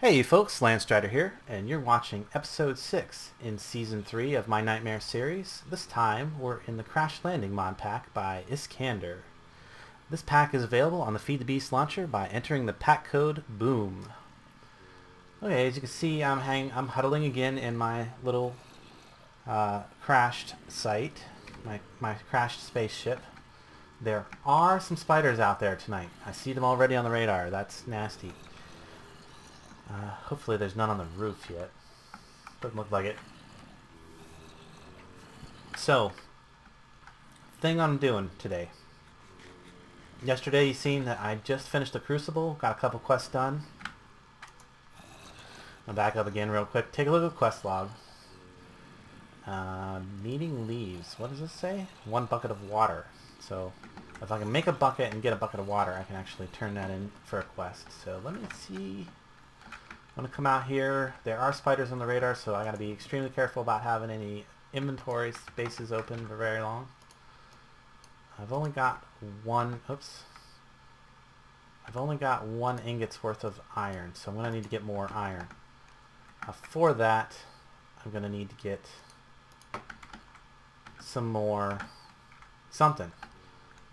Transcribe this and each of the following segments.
Hey folks, Landstryder here, and you're watching episode 6 in season 3 of my Nightmare series. This time, we're in the Crash Landing mod pack by Iskandar. This pack is available on the Feed the Beast launcher by entering the pack code BOOM. Okay, as you can see, I'm huddling again in my little crashed site, my crashed spaceship. There are some spiders out there tonight. I see them already on the radar. That's nasty. Hopefully there's none on the roof yet. Doesn't look like it. So, thing I'm doing today. Yesterday you seen that I just finished the Crucible, got a couple quests done. I'll back up again real quick. Take a look at the quest log. Meeting leaves. What does this say? 1 bucket of water. So, if I can make a bucket and get a bucket of water, I can actually turn that in for a quest. So, let me see. I'm going to come out here. There are spiders on the radar, so I got to be extremely careful about having any inventory spaces open for very long. I've only got one ingot's worth of iron, so I'm going to need to get more iron. For that, I'm going to need to get some more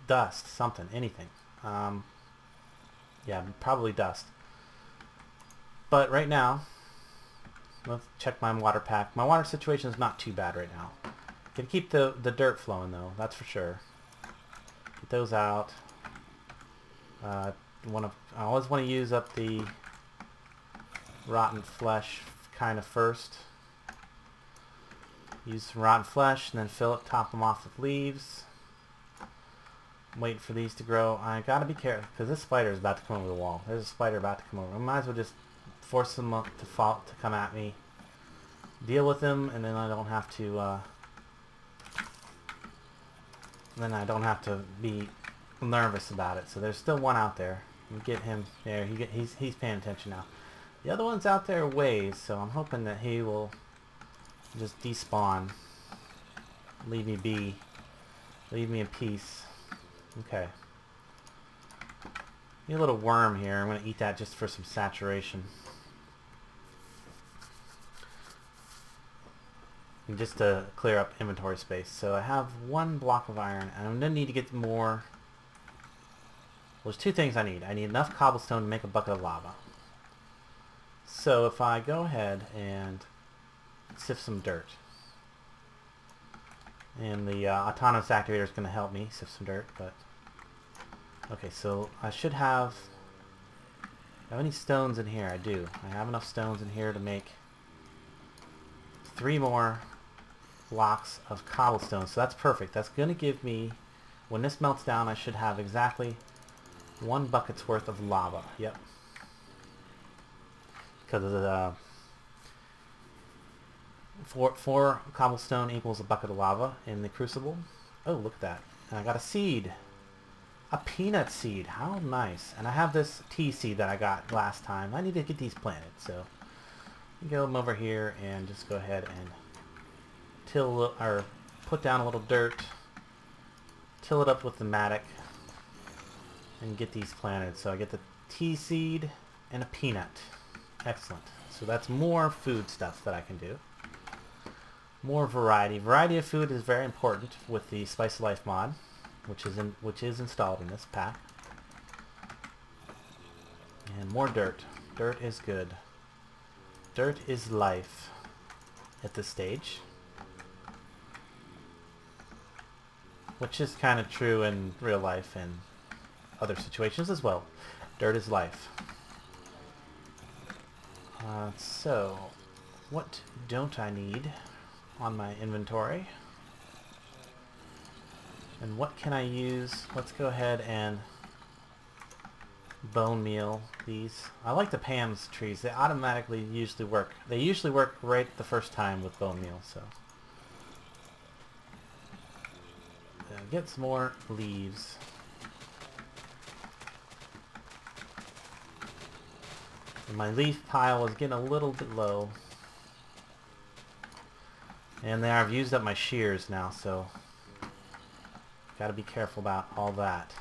dust, anything. Yeah, probably dust. But right now, let's check my water pack. My water situation is not too bad right now. Can keep the dirt flowing though, that's for sure. Get those out. I always want to use up the rotten flesh kind of first. Use some rotten flesh and then fill it, top them off with leaves. Wait for these to grow. I gotta be careful because this spider is about to come over the wall. There's a spider about to come over. I might as well just force them up to come at me, deal with them, and then I don't have to be nervous about it. So there's still one out there. Get him there. He's paying attention now. The other one's out there a ways, so I'm hoping that he will just despawn. Leave me be. Leave me in peace. Okay. Need a little worm here. I'm going to eat that just for some saturation. And just to clear up inventory space. So I have 1 block of iron, and I'm going to need to get more. Well, there's 2 things I need. I need enough cobblestone to make a bucket of lava. So if I go ahead and sift some dirt. And the autonomous activator is going to help me sift some dirt, but okay, so I should have any stones in here? I do. I have enough stones in here to make 3 more blocks of cobblestone, so that's perfect. That's going to give me, when this melts down, I should have exactly 1 bucket's worth of lava. Yep. Because of the 4 cobblestone equals a bucket of lava in the Crucible. Oh, look at that. And I got a seed. A peanut seed. How nice. And I have this tea seed that I got last time. I need to get these planted. So, go them over here and just go ahead and put down a little dirt. Till it up with the mattock. And get these planted. So I get the tea seed and a peanut. Excellent. So that's more food stuff that I can do. More variety. Variety of food is very important with the Spice of Life mod, which is installed in this pack. And more dirt. Dirt is good. Dirt is life at this stage. Which is kind of true in real life and other situations as well. Dirt is life. So, what don't I need on my inventory? And what can I use? Let's go ahead and bone meal these. I like the Pam's trees. They automatically usually work. They usually work right the first time with bone meal, so. Get some more leaves. And my leaf pile is getting a little bit low. And there I've used up my shears now, so gotta be careful about all that.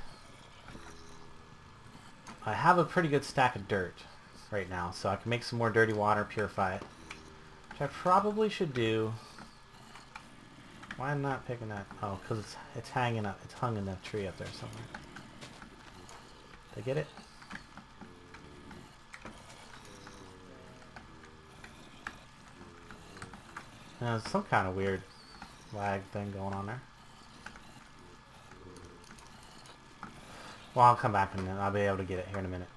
I have a pretty good stack of dirt. right now, so I can make some more dirty water, purify it. Which I probably should do. Why am I not picking that? Oh, because it's hanging up. It's hung in the tree up there somewhere. Did I get it? There's some kind of weird lag thing going on there. Well, I'll come back and I'll be able to get it here in a minute.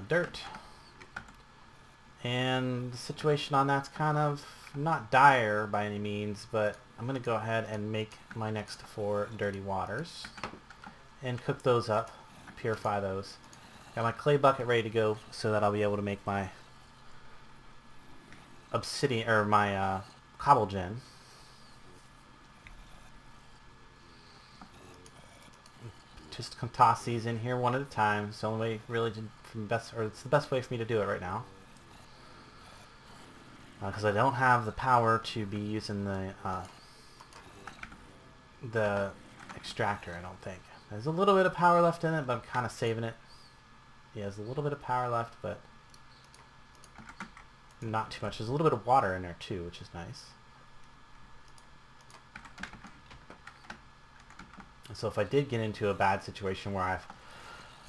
Dirt. And the situation on that's kind of not dire by any means, but I'm going to go ahead and make my next 4 dirty waters and cook those up, purify those. Got my clay bucket ready to go so that I'll be able to make my obsidian, or my cobble gen. Just toss these in here one at a time. It's the only way really it's the best way for me to do it right now. Because I don't have the power to be using the extractor, I don't think. There's a little bit of power left in it, but I'm kind of saving it. Yeah, there's a little bit of power left, but not too much. There's a little bit of water in there too, which is nice. So if I did get into a bad situation where I've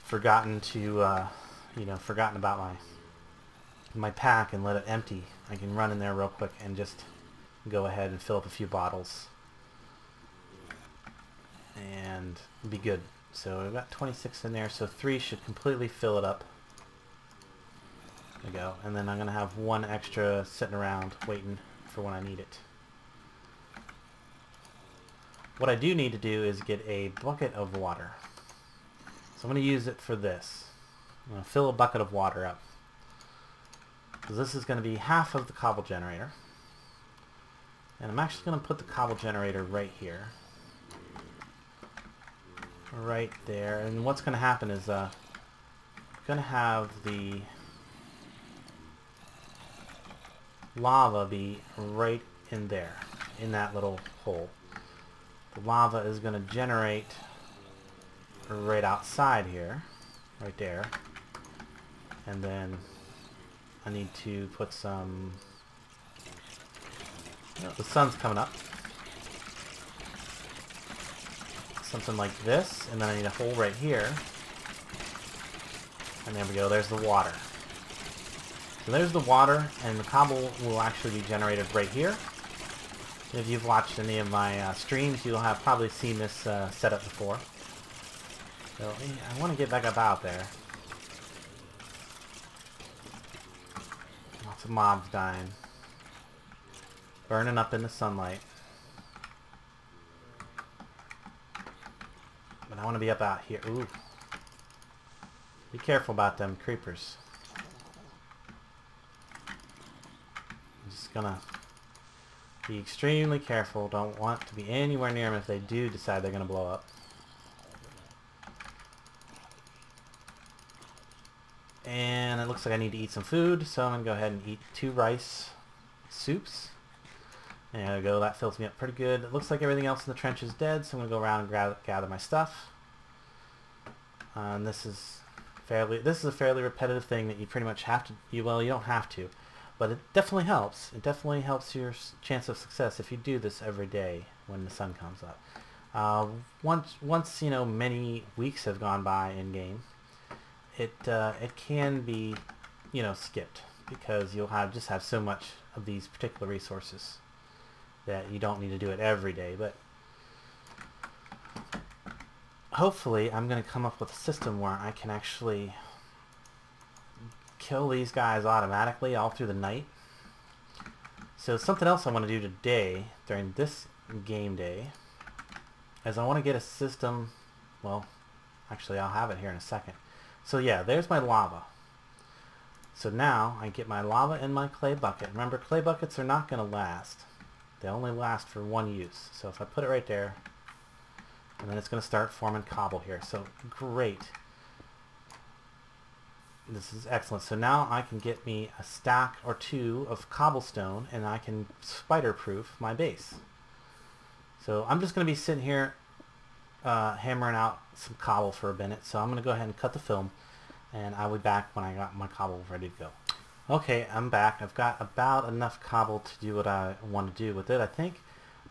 forgotten to, forgotten about my pack and let it empty, I can run in there real quick and just go ahead and fill up a few bottles and be good. So I've got 26 in there, so 3 should completely fill it up. There we go. And then I'm going to have 1 extra sitting around waiting for when I need it. What I do need to do is get a bucket of water. So I'm going to use it for this. I'm going to fill a bucket of water up. Because this is going to be half of the cobble generator. And I'm actually going to put the cobble generator right here. Right there. And what's going to happen is I'm going to have the lava be right in there, in that little hole. The lava is going to generate right outside here, right there. And then I need to put some... Oh, the sun's coming up. Something like this, and then I need a hole right here. And there we go, there's the water. So there's the water, and the cobble will actually be generated right here. If you've watched any of my streams, you'll have probably seen this setup before. So I want to get back up out there. Lots of mobs dying. Burning up in the sunlight. But I want to be up out here. Ooh. Be careful about them creepers. I'm just gonna be extremely careful. Don't want to be anywhere near them if they do decide they're gonna blow up. And it looks like I need to eat some food, so I'm gonna go ahead and eat 2 rice soups. And there we go, that fills me up pretty good. It looks like everything else in the trench is dead, so I'm gonna go around and gather my stuff. And this is a fairly repetitive thing that you pretty much have to. Well, you don't have to, but it definitely helps. It definitely helps your chance of success if you do this every day when the sun comes up. Once you know many weeks have gone by in game, it can be skipped because you'll just have so much of these particular resources that you don't need to do it every day. But hopefully I'm going to come up with a system where I can actually kill these guys automatically all through the night. So something else I want to do today during this game day is I want to get a system. Well, actually I'll have it here in a second. So yeah, there's my lava. So now I get my lava in my clay bucket. Remember, clay buckets are not going to last. They only last for one use. So if I put it right there, and then it's going to start forming cobble here. So great. This is excellent. So now I can get me a stack or 2 of cobblestone, and I can spider-proof my base. So I'm just going to be sitting here hammering out some cobble for a minute, so I'm going to go ahead and cut the film, and I'll be back when I got my cobble ready to go. Okay, I'm back. I've got about enough cobble to do what I want to do with it, I think.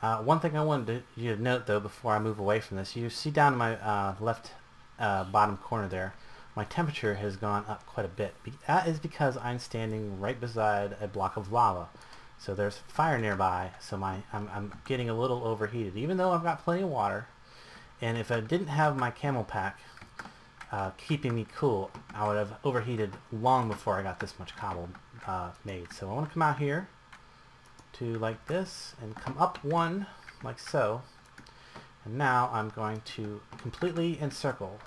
One thing I wanted you to note, though, before I move away from this, you see down in my left bottom corner there, my temperature has gone up quite a bit. That is because I'm standing right beside a block of lava. So there's fire nearby, so I'm getting a little overheated, even though I've got plenty of water. And if I didn't have my camel pack keeping me cool, I would have overheated long before I got this much cobble made. So I want to come out here to like this and come up one like so. And now I'm going to completely encircle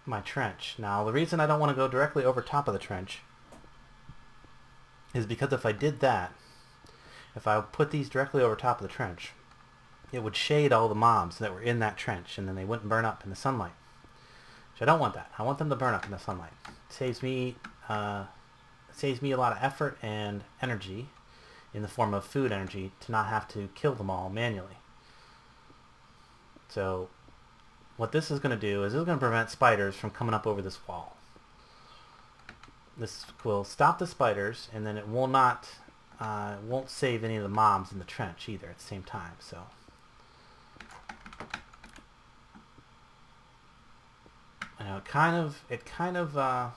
my trench. Now the reason I don't want to go directly over top of the trench is because if I did that, if I put these directly over top of the trench, it would shade all the mobs that were in that trench, and then they wouldn't burn up in the sunlight. Which I don't want that. I want them to burn up in the sunlight. It saves me a lot of effort and energy in the form of food energy to not have to kill them all manually. So what this is going to do is it's going to prevent spiders from coming up over this wall. This will stop the spiders, and then it will not won't save any of the mobs in the trench either at the same time. So it kind of what am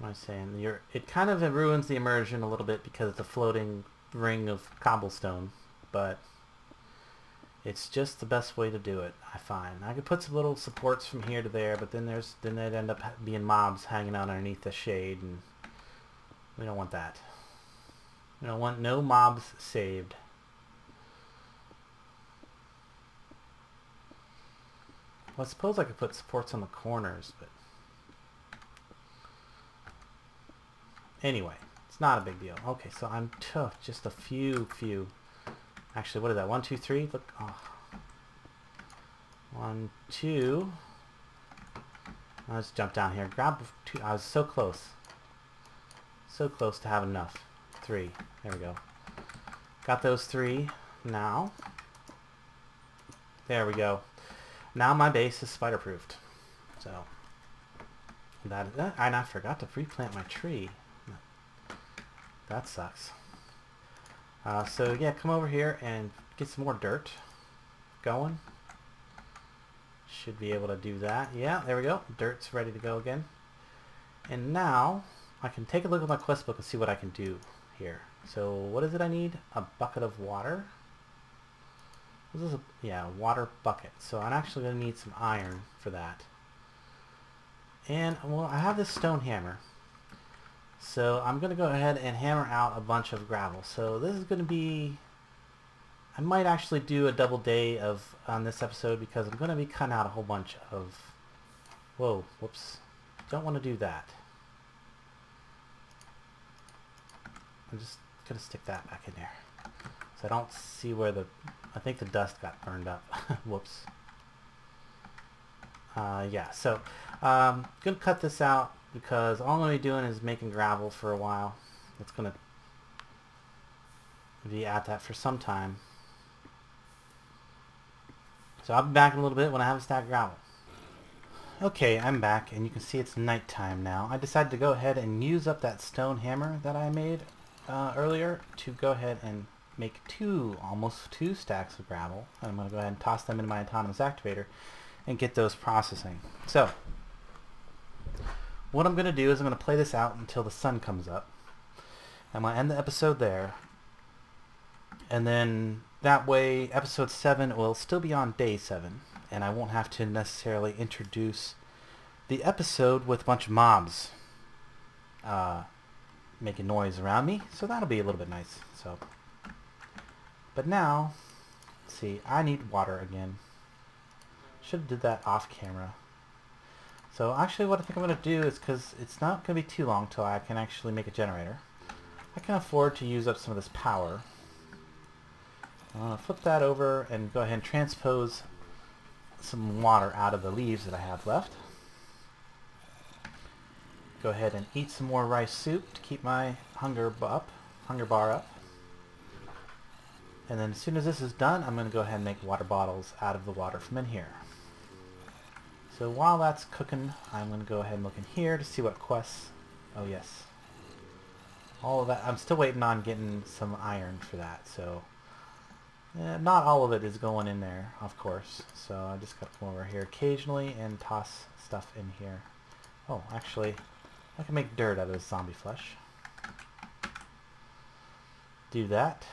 I saying? It kind of ruins the immersion a little bit because it's a floating ring of cobblestone, but it's just the best way to do it, I find. I could put some little supports from here to there, but then they'd end up being mobs hanging out underneath the shade, and we don't want that. We don't want no mobs saved. Well, I suppose I could put supports on the corners, but anyway, it's not a big deal. Okay, so I'm just a few. Actually, what is that? 1, 2, 3. Look. Oh. 1, 2. Let's jump down here. Grab 2. I was so close. So close to have enough. 3. There we go. Got those 3 now. There we go. Now my base is spider-proofed. So and I forgot to replant my tree. That sucks. So yeah, come over here and get some more dirt going. Should be able to do that. Yeah, there we go. Dirt's ready to go again. And now I can take a look at my quest book and see what I can do here. So what is it I need? A bucket of water. This is a water bucket. So I'm actually going to need some iron for that. And well, I have this stone hammer. So I'm going to go ahead and hammer out a bunch of gravel. So this is going to be, I might actually do a double day on this episode because I'm going to be cutting out a whole bunch of, whoops, don't want to do that. I'm just going to stick that back in there. So I don't see where I think the dust got burned up. Whoops. Yeah, so I'm going to cut this out because all I'm going to be doing is making gravel for a while. It's going to be at that for some time. So I'll be back in a little bit when I have a stack of gravel. Okay, I'm back, and you can see it's nighttime now. I decided to go ahead and use up that stone hammer that I made earlier to go ahead and make almost two stacks of gravel. I'm going to go ahead and toss them into my autonomous activator and get those processing. So what I'm going to do is I'm going to play this out until the sun comes up. I'm going to end the episode there, and then that way episode 7 will still be on day 7, and I won't have to necessarily introduce the episode with a bunch of mobs making noise around me, so that'll be a little bit nice. So, but now, let's see, I need water again. Should have did that off camera. So actually what I think I'm going to do is, because it's not going to be too long till I can actually make a generator, I can afford to use up some of this power. I'm going to flip that over and go ahead and transpose some water out of the leaves that I have left. Go ahead and eat some more rice soup to keep my hunger bar up. And then as soon as this is done, I'm going to go ahead and make water bottles out of the water from in here. So while that's cooking, I'm going to go ahead and look in here to see what quests... Oh yes. All of that. I'm still waiting on getting some iron for that, so... not all of it is going in there, of course. So I just got to come over here occasionally and toss stuff in here. Oh, actually, I can make dirt out of this zombie flesh. Do that.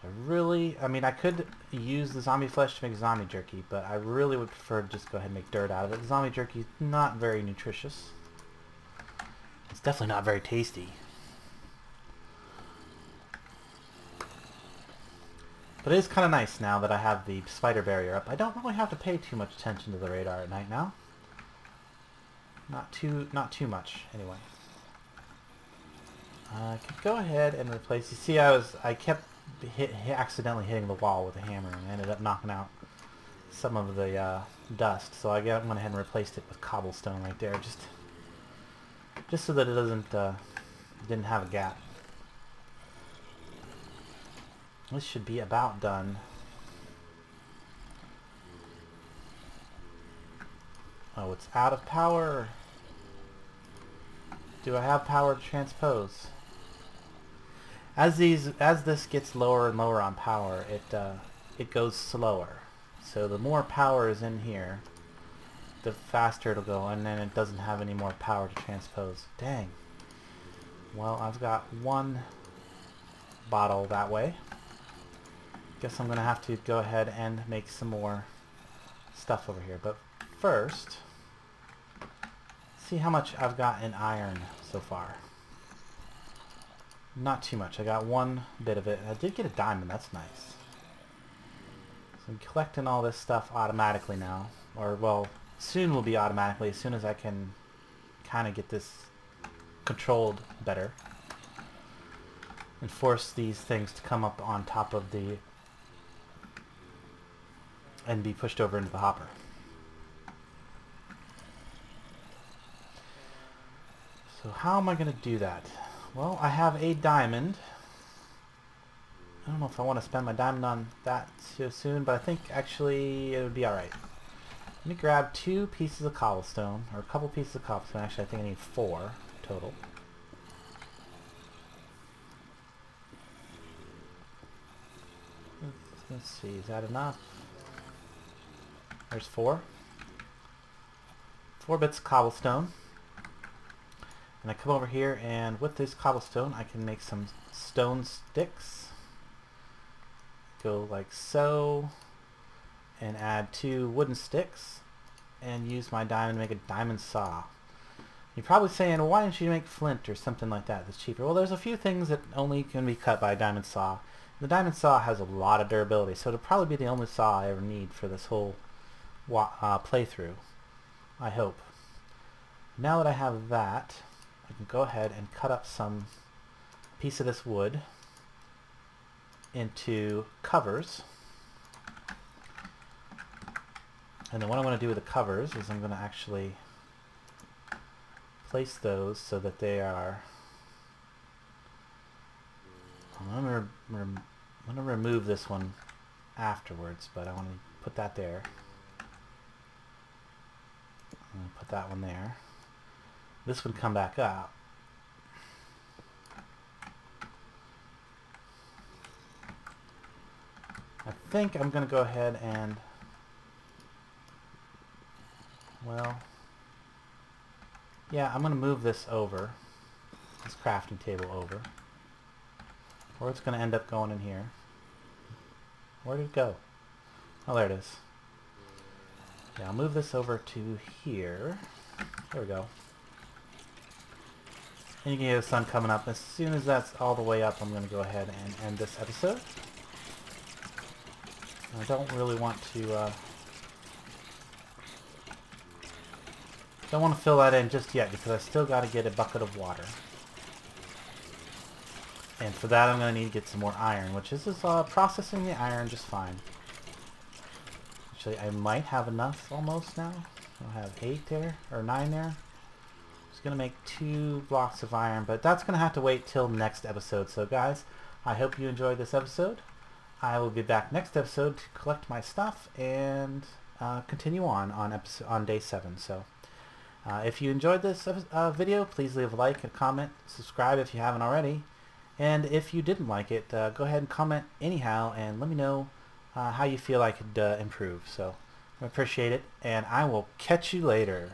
I mean, I could use the zombie flesh to make zombie jerky, but I really would prefer to just go ahead and make dirt out of it. The zombie jerky is not very nutritious. It's definitely not very tasty. But it is kind of nice now that I have the spider barrier up. I don't really have to pay too much attention to the radar at night now. Not too much, anyway. I could go ahead and replace... You see, I kept accidentally hitting the wall with a hammer and ended up knocking out some of the dust. So I went ahead and replaced it with cobblestone right there, just so that it didn't have a gap. This should be about done. Oh, it's out of power. Do I have power to transpose? As this gets lower and lower on power, it goes slower. So the more power is in here, the faster it'll go, and then it doesn't have any more power to transpose. Dang. Well, I've got one bottle that way. Guess I'm gonna have to go ahead and make some more stuff over here. But first, see how much I've got in iron so far. Not too much. I got one bit of it. I did get a diamond. That's nice. So I'm collecting all this stuff automatically now. Or, well, soon will be automatically as soon as I can kind of get this controlled better. And force these things to come up on top of the... and be pushed over into the hopper. So how am I going to do that? Well, I have a diamond. I don't know if I want to spend my diamond on that so soon, but I think actually it would be alright. Let me grab 2 pieces of cobblestone, or a couple pieces of cobblestone. Actually, I think I need 4 total. Let's see, is that enough? There's 4. 4 bits of cobblestone. And I come over here, and with this cobblestone I can make some stone sticks. Go like so, and add 2 wooden sticks, and use my diamond to make a diamond saw. You're probably saying, well, why don't you make flint or something like that that's cheaper? Well, there's a few things that only can be cut by a diamond saw. The diamond saw has a lot of durability, so it'll probably be the only saw I ever need for this whole playthrough, I hope. Now that I have that, I can go ahead and cut up some piece of this wood into covers. And then what I'm going to do with the covers is I'm going to actually place those so that they are... I'm going to remove this one afterwards, but I want to put that there. I'm going to put that one there. This would come back up. I think I'm going to go ahead and, well, yeah, I'm going to move this over, this crafting table over, or it's going to end up going in here. Where did it go? Oh, there it is. Yeah, I'll move this over to here. There we go. And you can hear the sun coming up. As soon as that's all the way up, I'm going to go ahead and end this episode. I don't really want to fill that in just yet because I still got to get a bucket of water. And for that I'm going to need to get some more iron, which is processing the iron just fine. Actually, I might have enough almost now. I'll have 8 there, or 9 there. Just going to make 2 blocks of iron, but that's going to have to wait till next episode. So guys, I hope you enjoyed this episode. I will be back next episode to collect my stuff and continue on day 7. So if you enjoyed this video, please leave a like, a comment, subscribe if you haven't already. And if you didn't like it, go ahead and comment anyhow and let me know how you feel I could improve. So I appreciate it, and I will catch you later.